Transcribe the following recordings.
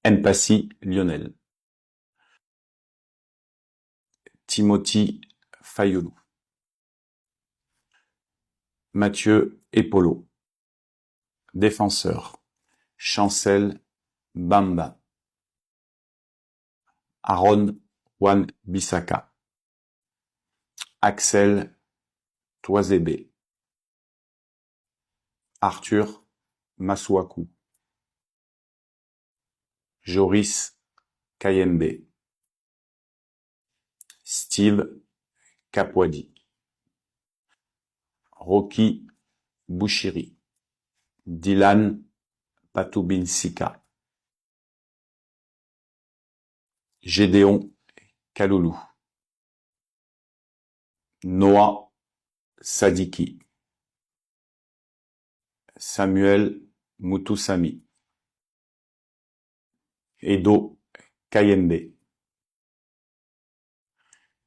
Mpassi Lionel, Timothy Fayulu, Mathieu Epolo, défenseur, Chancel Bamba, Aaron Wan-Bissaka, Axel Toisébé, Arthur Masuaku, Joris Kayembe, Steve Kapwadi, Rocky Bouchiri, Dylan Patoubinsika, Gédéon Kaloulou, Noah Sadiki, Samuel Mutusami, Edo Kayembe,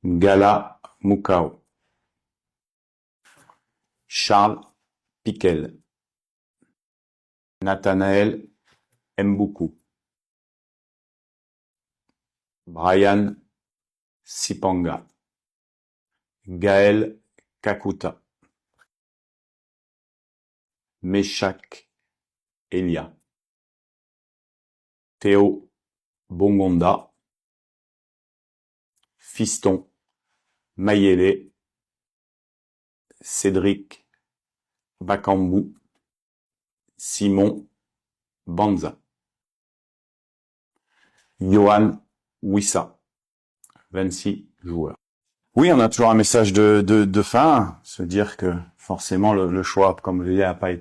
Gala Mukao, Charles Piquel, Nathanaël Mboukou, Brian Sipanga, Gaël Kakuta, Meshak Elia, Théo Bongonda, Fiston Mayele, Cédric Bakambu, Simon Banza, Johan Wissa, 26 joueurs. Oui, on a toujours un message de fin, se dire que forcément le choix, comme je l'ai dit, a pas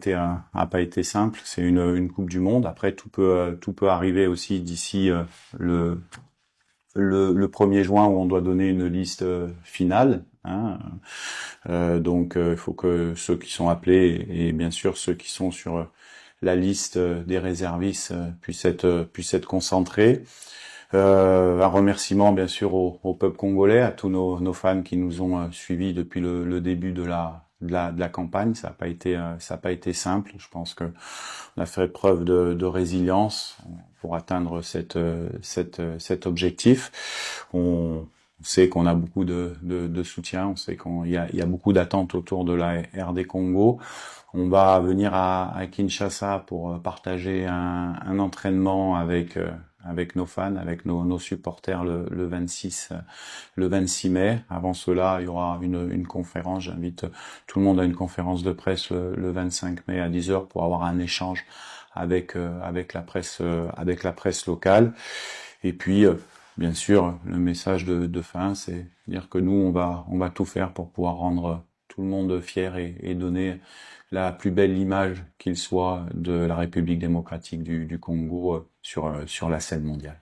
été simple. C'est une Coupe du Monde. Après, tout peut arriver aussi d'ici le 1er juin où on doit donner une liste finale. Hein. Donc, il faut que ceux qui sont appelés et bien sûr ceux qui sont sur la liste des réservistes puissent être concentrés. Un remerciement bien sûr au peuple congolais, à tous nos fans qui nous ont suivis depuis le début de la campagne. Ça a pas été simple. Je pense que on a fait preuve de résilience pour atteindre cet objectif. On sait qu'on a beaucoup de soutien. On sait qu'il y a beaucoup d'attentes autour de la RD Congo. On va venir à Kinshasa pour partager un entraînement avec nos fans, avec nos supporters le 26 mai. Avant cela, il y aura une conférence. J'invite tout le monde à une conférence de presse le 25 mai à 10h pour avoir un échange avec la presse locale. Et puis bien sûr, le message de fin, c'est dire que nous on va tout faire pour pouvoir rendre tout le monde fier et donner la plus belle image qu'il soit de la République démocratique du Congo sur la scène mondiale.